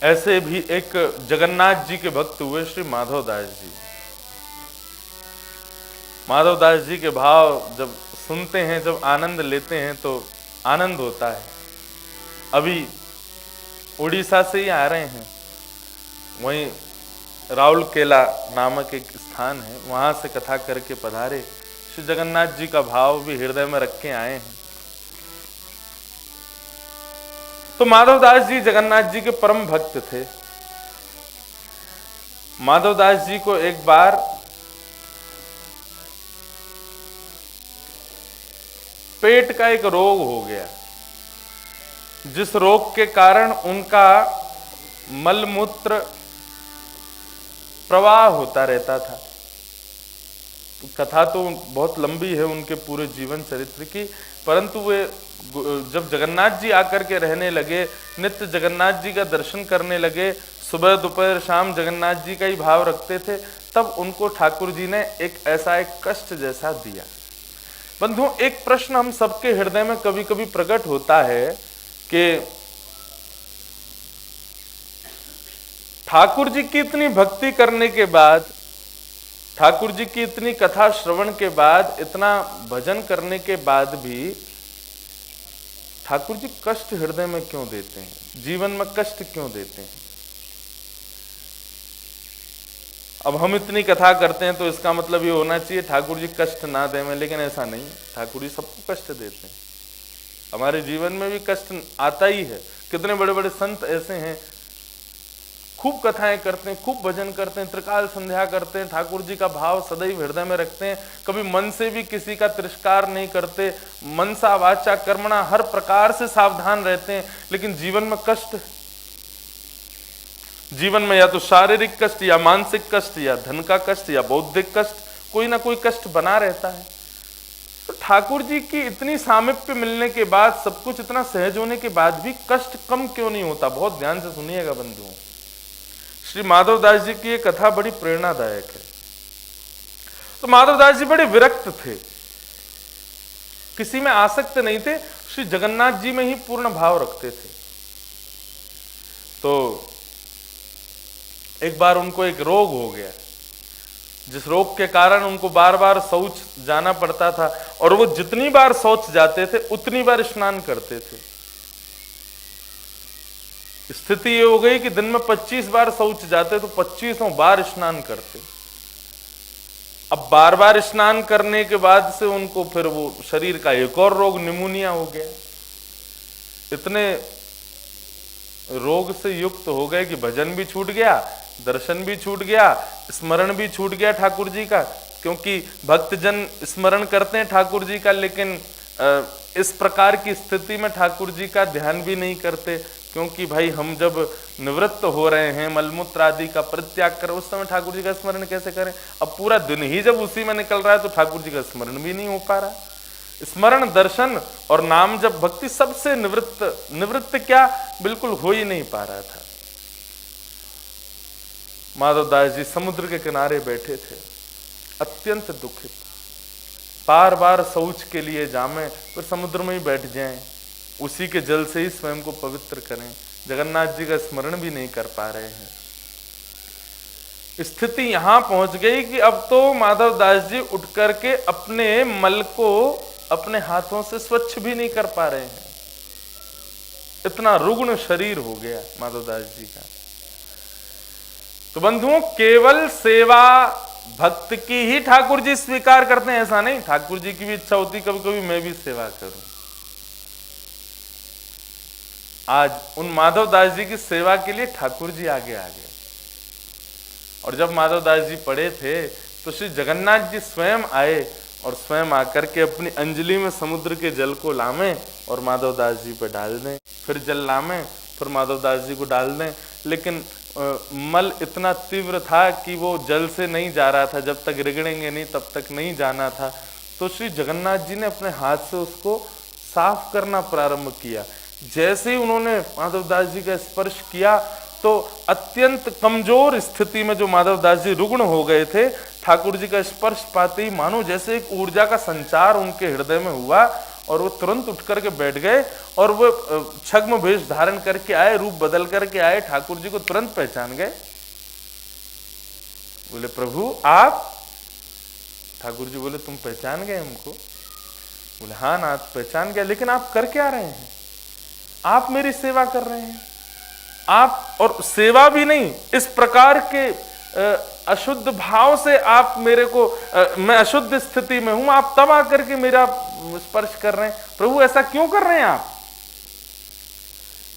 ऐसे भी एक जगन्नाथ जी के भक्त हुए श्री माधवदास जी। माधवदास जी के भाव जब सुनते हैं, जब आनंद लेते हैं तो आनंद होता है। अभी उड़ीसा से ही आ रहे हैं, वहीं राउरकेला नामक एक स्थान है, वहां से कथा करके पधारे। श्री जगन्नाथ जी का भाव भी हृदय में रख के आए हैं। तो माधवदास जी जगन्नाथ जी के परम भक्त थे। माधवदास जी को एक बार पेट का एक रोग हो गया, जिस रोग के कारण उनका मलमूत्र प्रवाह होता रहता था। कथा तो बहुत लंबी है उनके पूरे जीवन चरित्र की, परंतु वे जब जगन्नाथ जी आकर के रहने लगे, नित्य जगन्नाथ जी का दर्शन करने लगे, सुबह दोपहर शाम जगन्नाथ जी का ही भाव रखते थे, तब उनको ठाकुर जी ने एक ऐसा एक कष्ट जैसा दिया। बंधुओं, एक प्रश्न हम सबके हृदय में कभी कभी प्रकट होता है कि ठाकुर जी की इतनी भक्ति करने के बाद, ठाकुर जी की इतनी कथा श्रवण के बाद, इतना भजन करने के बाद भी ठाकुर जी कष्ट हृदय में क्यों देते हैं, जीवन में कष्ट क्यों देते हैं? अब हम इतनी कथा करते हैं तो इसका मतलब ये होना चाहिए ठाकुर जी कष्ट ना दें, लेकिन ऐसा नहीं। ठाकुर जी सबको कष्ट देते हैं, हमारे जीवन में भी कष्ट आता ही है। कितने बड़े बड़े संत ऐसे हैं, खूब कथाएं करते हैं, खूब भजन करते हैं, त्रिकाल संध्या करते हैं, ठाकुर जी का भाव सदैव हृदय में रखते हैं, कभी मन से भी किसी का तिरस्कार नहीं करते, मनसा वाचा कर्मणा हर प्रकार से सावधान रहते हैं, लेकिन जीवन में कष्ट, जीवन में या तो शारीरिक कष्ट या मानसिक कष्ट या धन का कष्ट या बौद्धिक कष्ट, कोई ना कोई कष्ट बना रहता है। तो ठाकुर जी की इतनी सामीप्य मिलने के बाद, सब कुछ इतना सहज होने के बाद भी कष्ट कम क्यों नहीं होता? बहुत ध्यान से सुनिएगा बंधुओं, श्री माधवदास जी की ये कथा बड़ी प्रेरणादायक है। तो माधवदास जी बड़े विरक्त थे, किसी में आसक्त नहीं थे, श्री जगन्नाथ जी में ही पूर्ण भाव रखते थे। तो एक बार उनको एक रोग हो गया, जिस रोग के कारण उनको बार बार शौच जाना पड़ता था, और वो जितनी बार शौच जाते थे उतनी बार स्नान करते थे। स्थिति ये हो गई कि दिन में 25 बार शौच जाते तो 25 बार स्नान करते। अब बार बार स्नान करने के बाद से उनको फिर वो शरीर का एक और रोग निमोनिया हो गया। इतने रोग से युक्त हो गए कि भजन भी छूट गया, दर्शन भी छूट गया, स्मरण भी छूट गया ठाकुर जी का, क्योंकि भक्तजन स्मरण करते हैं ठाकुर जी का, लेकिन इस प्रकार की स्थिति में ठाकुर जी का ध्यान भी नहीं करते, क्योंकि भाई हम जब निवृत्त हो रहे हैं, मलमूत्र आदि का परित्याग कर, उस समय ठाकुर जी का स्मरण कैसे करें? अब पूरा दिन ही जब उसी में निकल रहा है तो ठाकुर जी का स्मरण भी नहीं हो पा रहा। स्मरण, दर्शन और नाम जब भक्ति सबसे निवृत्त क्या बिल्कुल हो ही नहीं पा रहा था। माधवदास जी समुद्र के किनारे बैठे थे, अत्यंत दुखित, बार बार शौच के लिए जामें, फिर समुद्र में ही बैठ जाएं, उसी के जल से ही स्वयं को पवित्र करें, जगन्नाथ जी का स्मरण भी नहीं कर पा रहे हैं। स्थिति यहां पहुंच गई कि अब तो माधवदास जी उठ करके अपने मल को अपने हाथों से स्वच्छ भी नहीं कर पा रहे हैं, इतना रुग्ण शरीर हो गया माधवदास जी का। तो बंधुओं, केवल सेवा भक्त की ही ठाकुर जी स्वीकार करते हैं ऐसा नहीं, ठाकुर जी की भी इच्छा होती कभी कभी मैं भी सेवा करूं। आज उन माधवदास जी की सेवा के लिए ठाकुर जी आगे आ गए, और जब माधवदास जी पड़े थे तो श्री जगन्नाथ जी स्वयं आए और स्वयं आकर के अपनी अंजलि में समुद्र के जल को लामें और माधवदास जी पर डाल दें, फिर जल लामें, फिर माधवदास जी को डाल दें। लेकिन मल इतना तीव्र था कि वो जल से नहीं जा रहा था, जब तक रिगड़ेंगे नहीं तब तक नहीं जाना था। तो श्री जगन्नाथ जी ने अपने हाथ से उसको साफ करना प्रारंभ किया। जैसे ही उन्होंने माधवदास जी का स्पर्श किया तो अत्यंत कमजोर स्थिति में जो माधवदास जी रुग्ण हो गए थे, ठाकुर जी का स्पर्श पाते ही मानो जैसे एक ऊर्जा का संचार उनके हृदय में हुआ, और वो तुरंत उठ करके बैठ गए और वो छद्म वेश धारण करके आए, रूप बदल करके आए, ठाकुर जी को तुरंत पहचान गए। बोले प्रभु आप? ठाकुर जी बोले तुम पहचान गए हमको? बोले हाँ नाथ पहचान गया, लेकिन आप कर क्या रहे हैं? आप मेरी सेवा कर रहे हैं, आप, और सेवा भी नहीं, इस प्रकार के अशुद्ध भाव से आप मेरे को, मैं अशुद्ध स्थिति में हूं, आप तब आकर के मेरा स्पर्श कर रहे हैं। प्रभु ऐसा क्यों कर रहे हैं आप?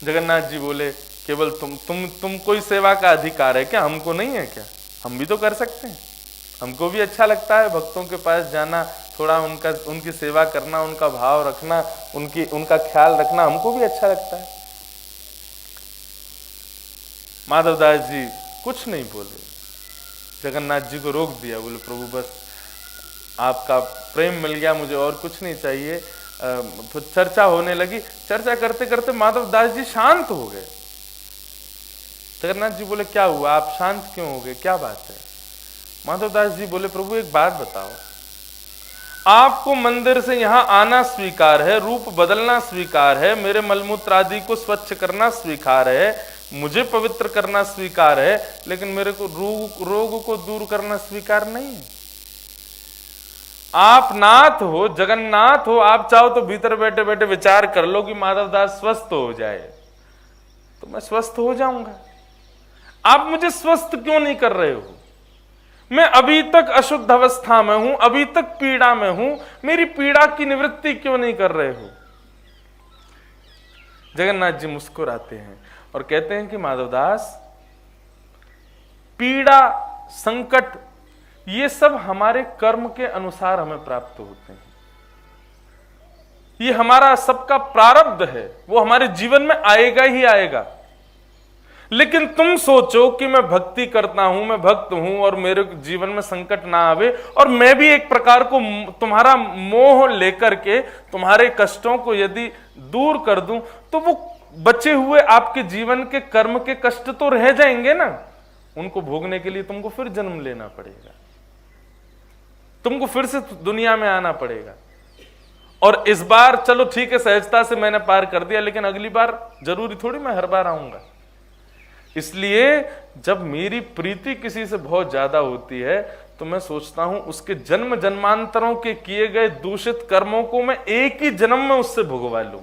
जगन्नाथ जी बोले केवल तुम कोई सेवा का अधिकार है क्या? हमको नहीं है क्या? हम भी तो कर सकते हैं, हमको भी अच्छा लगता है भक्तों के पास जाना, थोड़ा उनकी सेवा करना, उनका भाव रखना, उनका ख्याल रखना, हमको भी अच्छा लगता है। माधवदास जी कुछ नहीं बोले, जगन्नाथ जी को रोक दिया। बोले प्रभु बस आपका प्रेम मिल गया, मुझे और कुछ नहीं चाहिए। तो चर्चा होने लगी, चर्चा करते करते माधवदास जी शांत हो गए। जगन्नाथ जी बोले क्या हुआ, आप शांत क्यों हो गए, क्या बात है? माधवदास जी बोले प्रभु एक बात बताओ, आपको मंदिर से यहां आना स्वीकार है, रूप बदलना स्वीकार है, मेरे मलमूत्र आदि को स्वच्छ करना स्वीकार है, मुझे पवित्र करना स्वीकार है, लेकिन मेरे को रोग को दूर करना स्वीकार नहीं है। आप नाथ हो, जगन्नाथ हो, आप चाहो तो भीतर बैठे बैठे विचार कर लो कि माधवदास स्वस्थ हो जाए, तो मैं स्वस्थ हो जाऊंगा। आप मुझे स्वस्थ क्यों नहीं कर रहे हो? मैं अभी तक अशुद्ध अवस्था में हूं, अभी तक पीड़ा में हूं, मेरी पीड़ा की निवृत्ति क्यों नहीं कर रहे हो? जगन्नाथ जी मुस्कुराते हैं और कहते हैं कि माधवदास, पीड़ा, संकट, ये सब हमारे कर्म के अनुसार हमें प्राप्त होते हैं। ये हमारा सबका प्रारब्ध है, वो हमारे जीवन में आएगा ही आएगा। लेकिन तुम सोचो कि मैं भक्ति करता हूं, मैं भक्त हूं और मेरे जीवन में संकट ना आवे, और मैं भी एक प्रकार को तुम्हारा मोह लेकर के तुम्हारे कष्टों को यदि दूर कर दूं, तो वो बचे हुए आपके जीवन के कर्म के कष्ट तो रह जाएंगे ना। उनको भोगने के लिए तुमको फिर जन्म लेना पड़ेगा, तुमको फिर से दुनिया में आना पड़ेगा। और इस बार चलो ठीक है, सहजता से मैंने पार कर दिया, लेकिन अगली बार जरूरी थोड़ी मैं हर बार आऊंगा। इसलिए जब मेरी प्रीति किसी से बहुत ज्यादा होती है तो मैं सोचता हूं उसके जन्म जन्मांतरों के किए गए दूषित कर्मों को मैं एक ही जन्म में उससे भुगवा लूं,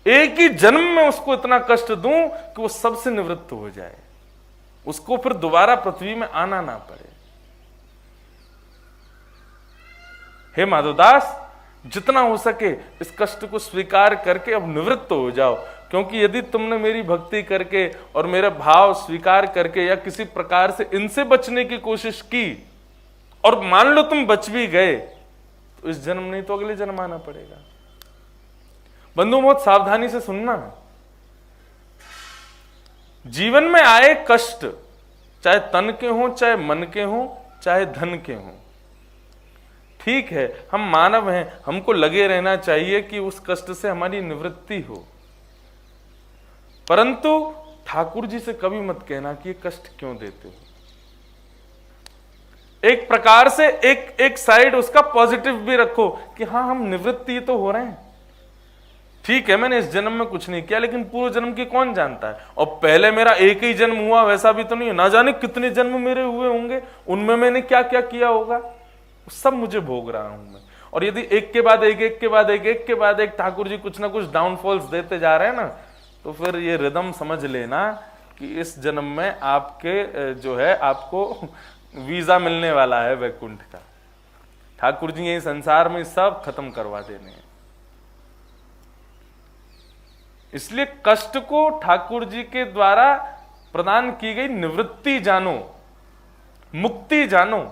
एक ही जन्म में उसको इतना कष्ट दूं कि वो सबसे निवृत्त हो जाए, उसको फिर दोबारा पृथ्वी में आना ना पड़े। हे माधवदास, जितना हो सके इस कष्ट को स्वीकार करके अब निवृत्त हो जाओ, क्योंकि यदि तुमने मेरी भक्ति करके और मेरा भाव स्वीकार करके या किसी प्रकार से इनसे बचने की कोशिश की और मान लो तुम बच भी गए, तो इस जन्म नहीं तो अगले जन्म आना पड़ेगा। बंधु बहुत सावधानी से सुनना, जीवन में आए कष्ट चाहे तन के हों, चाहे मन के हों, चाहे धन के हों, ठीक है, हम मानव हैं, हमको लगे रहना चाहिए कि उस कष्ट से हमारी निवृत्ति हो। परंतु ठाकुर जी से कभी मत कहना कि ये कष्ट क्यों देते हो। एक प्रकार से एक साइड उसका पॉजिटिव भी रखो कि हाँ, हम निवृत्ति तो हो रहे हैं, ठीक है, मैंने इस जन्म में कुछ नहीं किया, लेकिन पूर्व जन्म की कौन जानता है, और पहले मेरा एक ही जन्म हुआ वैसा भी तो नहीं है, ना जाने कितने जन्म मेरे हुए होंगे, उनमें मैंने क्या क्या किया होगा, सब मुझे भोग रहा हूं मैं। और यदि एक के बाद एक, एक के बाद एक, एक के बाद एक ठाकुर जी कुछ ना कुछ डाउनफॉल्स देते जा रहे हैं ना, तो फिर ये रिदम समझ लेना कि इस जन्म में आपके जो है आपको वीजा मिलने वाला है वैकुंठ का। ठाकुर जी यही संसार में सब खत्म करवा देने हैं। इसलिए कष्ट को ठाकुर जी के द्वारा प्रदान की गई निवृत्ति जानो, मुक्ति जानो।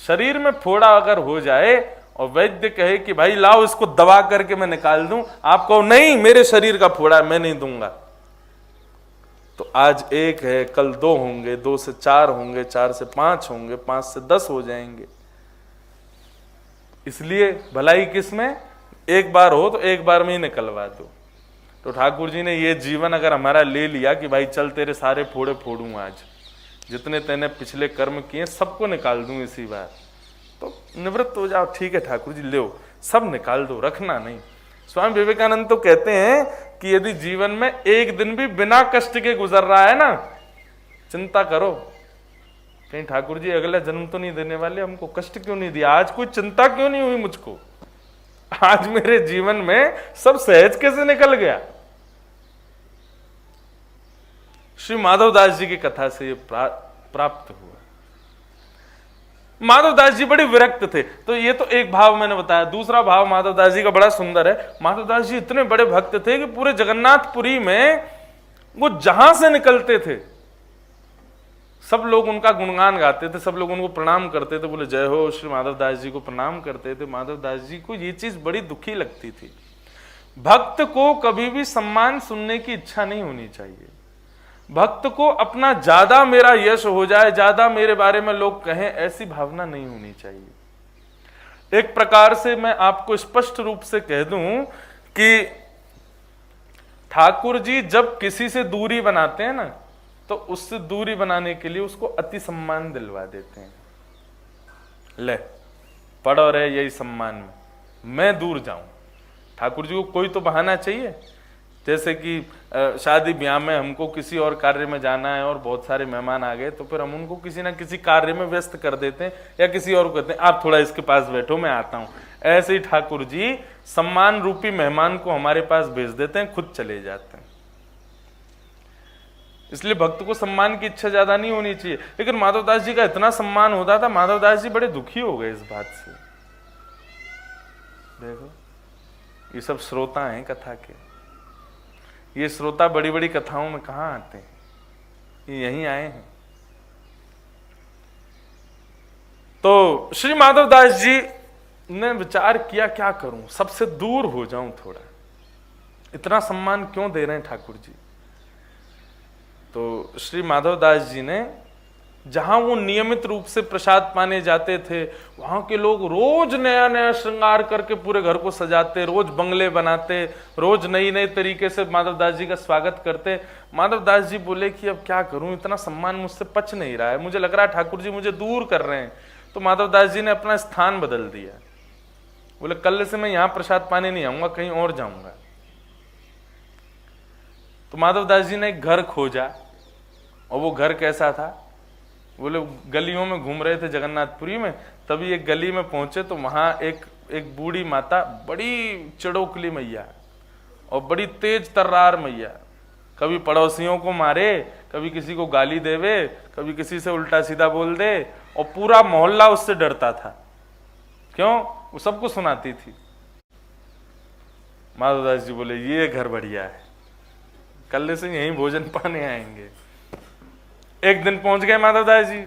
शरीर में फोड़ा अगर हो जाए और वैद्य कहे कि भाई लाओ इसको दबा करके मैं निकाल दूं, आप कहो नहीं मेरे शरीर का फोड़ा है, मैं नहीं दूंगा, तो आज एक है, कल 2 होंगे, 2 से 4 होंगे, 4 से 5 होंगे, 5 से 10 हो जाएंगे। इसलिए भलाई किसमें, एक बार हो तो एक बार में ही निकलवा दो। तो ठाकुर जी ने ये जीवन अगर हमारा ले लिया कि भाई चल तेरे सारे फोड़े फोड़ूं, आज जितने तेने पिछले कर्म किए सबको निकाल दूं इसी बार, तो निवृत्त हो जाओ, ठीक है ठाकुर जी ले सब निकाल दो, रखना नहीं। स्वामी विवेकानंद तो कहते हैं कि यदि जीवन में एक दिन भी बिना कष्ट के गुजर रहा है ना, चिंता करो कहीं ठाकुर जी अगला जन्म तो नहीं देने वाले, हमको कष्ट क्यों नहीं दिया, आज कोई चिंता क्यों नहीं हुई मुझको, आज मेरे जीवन में सब सहज कैसे निकल गया। श्री माधवदास जी की कथा से ये प्राप्त हुआ। माधवदास जी बड़े विरक्त थे, तो ये तो एक भाव मैंने बताया। दूसरा भाव माधवदास जी का बड़ा सुंदर है। माधवदास जी इतने बड़े भक्त थे कि पूरे जगन्नाथपुरी में वो जहां से निकलते थे सब लोग उनका गुणगान गाते थे, सब लोग उनको प्रणाम करते थे, बोले जय हो, श्री माधवदास जी को प्रणाम करते थे। माधवदास जी को ये चीज बड़ी दुखी लगती थी। भक्त को कभी भी सम्मान सुनने की इच्छा नहीं होनी चाहिए। भक्त को अपना ज्यादा मेरा यश हो जाए, ज्यादा मेरे बारे में लोग कहें, ऐसी भावना नहीं होनी चाहिए। एक प्रकार से मैं आपको स्पष्ट रूप से कह दूं कि ठाकुर जी जब किसी से दूरी बनाते हैं ना, तो उससे दूरी बनाने के लिए उसको अति सम्मान दिलवा देते हैं। ले पड़ो रहे यही सम्मान में, मैं दूर जाऊं। ठाकुर जी को कोई तो बहाना चाहिए। जैसे कि शादी ब्याह में हमको किसी और कार्य में जाना है और बहुत सारे मेहमान आ गए, तो फिर हम उनको किसी ना किसी कार्य में व्यस्त कर देते हैं, या किसी और को कहते हैं आप थोड़ा इसके पास बैठो मैं आता हूं। ऐसे ही ठाकुर जी सम्मान रूपी मेहमान को हमारे पास भेज देते हैं, खुद चले जाते हैं। इसलिए भक्त को सम्मान की इच्छा ज्यादा नहीं होनी चाहिए। लेकिन माधवदास जी का इतना सम्मान होता था, माधवदास जी बड़े दुखी हो गए इस बात से। देखो ये सब श्रोता हैं कथा के, ये श्रोता बड़ी बड़ी कथाओं में कहां आते हैं, ये यहीं आए हैं। तो श्री माधवदास जी ने विचार किया क्या करूं, सबसे दूर हो जाऊं थोड़ा, इतना सम्मान क्यों दे रहे हैं ठाकुर जी। तो श्री माधवदास जी ने जहां वो नियमित रूप से प्रसाद पाने जाते थे, वहां के लोग रोज नया नया श्रृंगार करके पूरे घर को सजाते, रोज बंगले बनाते, रोज नई नई तरीके से माधवदास जी का स्वागत करते। माधवदास जी बोले कि अब क्या करूं, इतना सम्मान मुझसे पच नहीं रहा है, मुझे लग रहा है ठाकुर जी मुझे दूर कर रहे हैं। तो माधवदास जी ने अपना स्थान बदल दिया। बोले कल से मैं यहां प्रसाद पाने नहीं आऊंगा, कहीं और जाऊंगा। तो माधवदास जी ने एक घर खोजा, और वो घर कैसा था, बोले गलियों में घूम रहे थे जगन्नाथपुरी में, तभी एक गली में पहुंचे तो वहां एक बूढ़ी माता, बड़ी चिड़ोकली मैया और बड़ी तेज तर्रार मैया, कभी पड़ोसियों को मारे, कभी किसी को गाली देवे, कभी किसी से उल्टा सीधा बोल दे, और पूरा मोहल्ला उससे डरता था। क्यों? वो सबको सुनाती थी। माधवदास जी बोले ये घर बढ़िया है, कल से यहीं भोजन पाने आएंगे। एक दिन पहुंच गए माधवदास जी।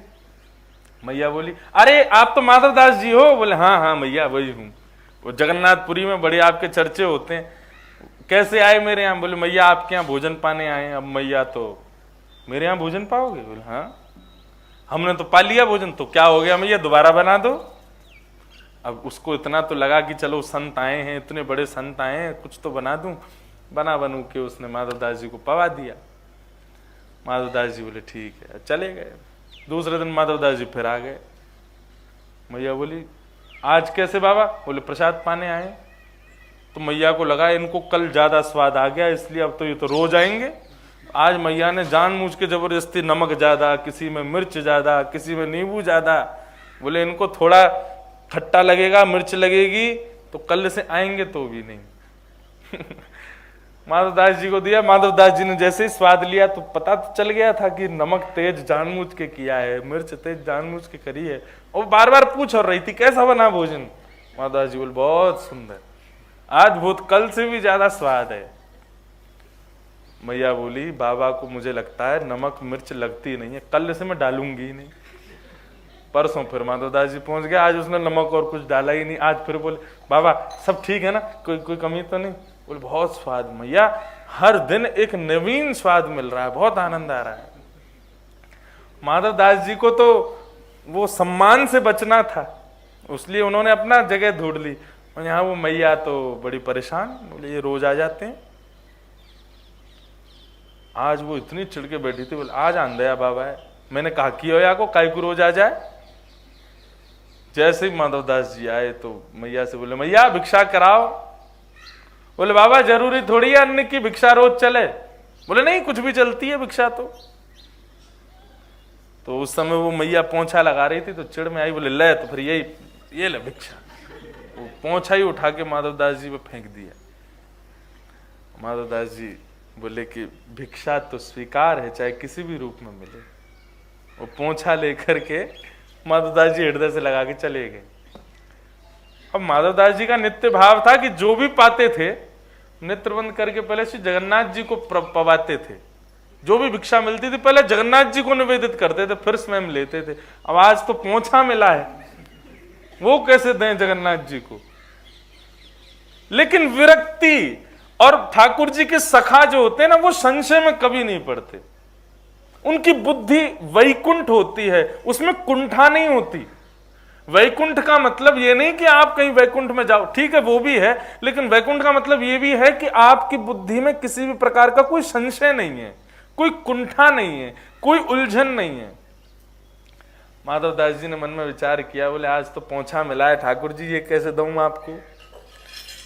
मैया बोली अरे आप तो माधवदास जी हो? बोले हाँ हाँ मैया वही हूँ। वो जगन्नाथपुरी में बड़े आपके चर्चे होते हैं, कैसे आए मेरे यहाँ? बोले मैया आपके यहाँ भोजन पाने आए। अब मैया तो मेरे यहाँ भोजन पाओगे? बोले हाँ हमने तो पा लिया भोजन, तो क्या हो गया मैया दोबारा बना दो। अब उसको इतना तो लगा कि चलो संत आए हैं, इतने बड़े संत आए हैं, कुछ तो बना दूं। बनू के उसने माधवदास जी को पवा दिया। माधवदास जी बोले ठीक है, चले गए। दूसरे दिन माधवदास जी फिर आ गए। मैया बोली आज कैसे बाबा? बोले प्रसाद पाने आए। तो मैया को लगा इनको कल ज्यादा स्वाद आ गया, इसलिए अब तो ये तो रोज आएंगे। आज मैया ने जानबूझ के जबरदस्ती नमक ज्यादा, किसी में मिर्च ज्यादा, किसी में नींबू ज्यादा। बोले इनको थोड़ा खट्टा लगेगा, मिर्च लगेगी, तो कल से आएंगे तो भी नहीं। माधवदास जी को दिया। माधवदास जी ने जैसे ही स्वाद लिया तो पता तो चल गया था कि नमक तेज जानबूझ के किया है, मिर्च तेज जानबूझ के करी है। और बार बार पूछ और रही थी कैसा बना भोजन। माधवदास जी बोले बहुत सुंदर, आज बहुत कल से भी ज्यादा स्वाद है। मैया बोली बाबा को मुझे लगता है नमक मिर्च लगती नहीं है, कल से मैं डालूंगी ही नहीं। परसों फिर माधवदास जी पहुंच गया, आज उसने नमक और कुछ डाला ही नहीं। आज फिर बोले बाबा सब ठीक है ना, कोई कमी तो नहीं? बोले बहुत स्वाद मैया, हर दिन एक नवीन स्वाद मिल रहा है, बहुत आनंद आ रहा है। माधवदास जी को तो वो सम्मान से बचना था, इसलिए उन्होंने अपना जगह ढूंढ ली। और यहाँ वो मैया तो बड़ी परेशान, बोले ये रोज आ जाते हैं। आज वो इतनी चिढ़ के बैठी थी, बोले आज आंधया बाबा है, मैंने कहा कि हो या को काय को रोज आ जाए। जैसे ही माधवदास जी आए तो मैया से बोले, मैया भिक्षा कराओ। बोले, बाबा जरूरी थोड़ी है अन्न की भिक्षा रोज चले। बोले, नहीं कुछ भी चलती है भिक्षा तो उस समय वो मैया पोंछा लगा रही थी तो चिड़ में आई, बोले ले, तो फिर ये ले भिक्षा। वो पोंछा ही उठा के माधवदास जी पे फेंक दिया। माधवदास जी बोले कि भिक्षा तो स्वीकार है, चाहे किसी भी रूप में मिले। वो पोंछा लेकर के माधवदास जी हृदय से लगा के चले गए। अब माधवदास जी का नित्य भाव था कि जो भी पाते थे नेत्र बंद करके पहले श्री जगन्नाथ जी को पवाते थे। जो भी भिक्षा मिलती थी पहले जगन्नाथ जी को निवेदित करते थे, फिर स्वयं लेते थे। अब आज तो पोंछा मिला है, वो कैसे दें जगन्नाथ जी को। लेकिन विरक्ति और ठाकुर जी के सखा जो होते हैं ना, वो संशय में कभी नहीं पड़ते। उनकी बुद्धि वैकुंठ होती है, उसमें कुंठा नहीं होती। वैकुंठ का मतलब ये नहीं कि आप कहीं वैकुंठ में जाओ, ठीक है वो भी है, लेकिन वैकुंठ का मतलब ये भी है कि आपकी बुद्धि में किसी भी प्रकार का कोई संशय नहीं है, कोई कुंठा नहीं है, कोई उलझन नहीं है। माधवदास जी ने मन में विचार किया, बोले आज तो पोंछा मिला है ठाकुर जी, ये कैसे दूं आपको।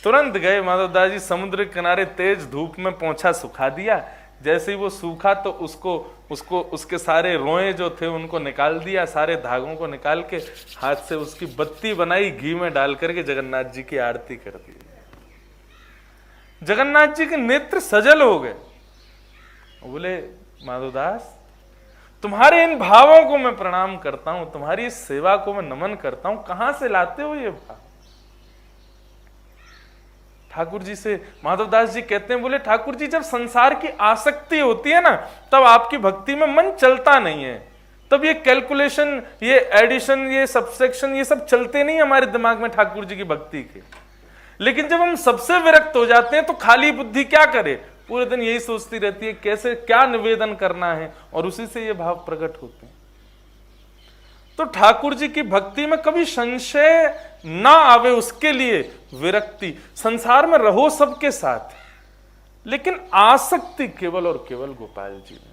तुरंत गए माधवदास जी समुद्र के किनारे, तेज धूप में पोंछा सुखा दिया। जैसे ही वो सूखा तो उसको उसके सारे रोए जो थे उनको निकाल दिया, सारे धागों को निकाल के हाथ से उसकी बत्ती बनाई, घी में डाल करके जगन्नाथ जी की आरती कर दी। जगन्नाथ जी के नेत्र सजल हो गए। बोले, माधवदास तुम्हारे इन भावों को मैं प्रणाम करता हूं, तुम्हारी इस सेवा को मैं नमन करता हूं, कहां से लाते हो ये भाव। ठाकुर जी से माधवदास जी कहते हैं, बोले ठाकुर जी जब संसार की आसक्ति होती है ना, तब आपकी भक्ति में मन चलता नहीं है, तब ये कैलकुलेशन, ये एडिशन, ये सब्सट्रैक्शन, ये सब चलते नहीं हमारे दिमाग में ठाकुर जी की भक्ति के। लेकिन जब हम सबसे विरक्त हो जाते हैं तो खाली बुद्धि क्या करे, पूरे दिन यही सोचती रहती है कैसे क्या निवेदन करना है, और उसी से ये भाव प्रकट होते हैं। तो ठाकुर जी की भक्ति में कभी संशय ना आवे, उसके लिए विरक्ति। संसार में रहो सबके साथ, लेकिन आसक्ति केवल और केवल गोपाल जी में।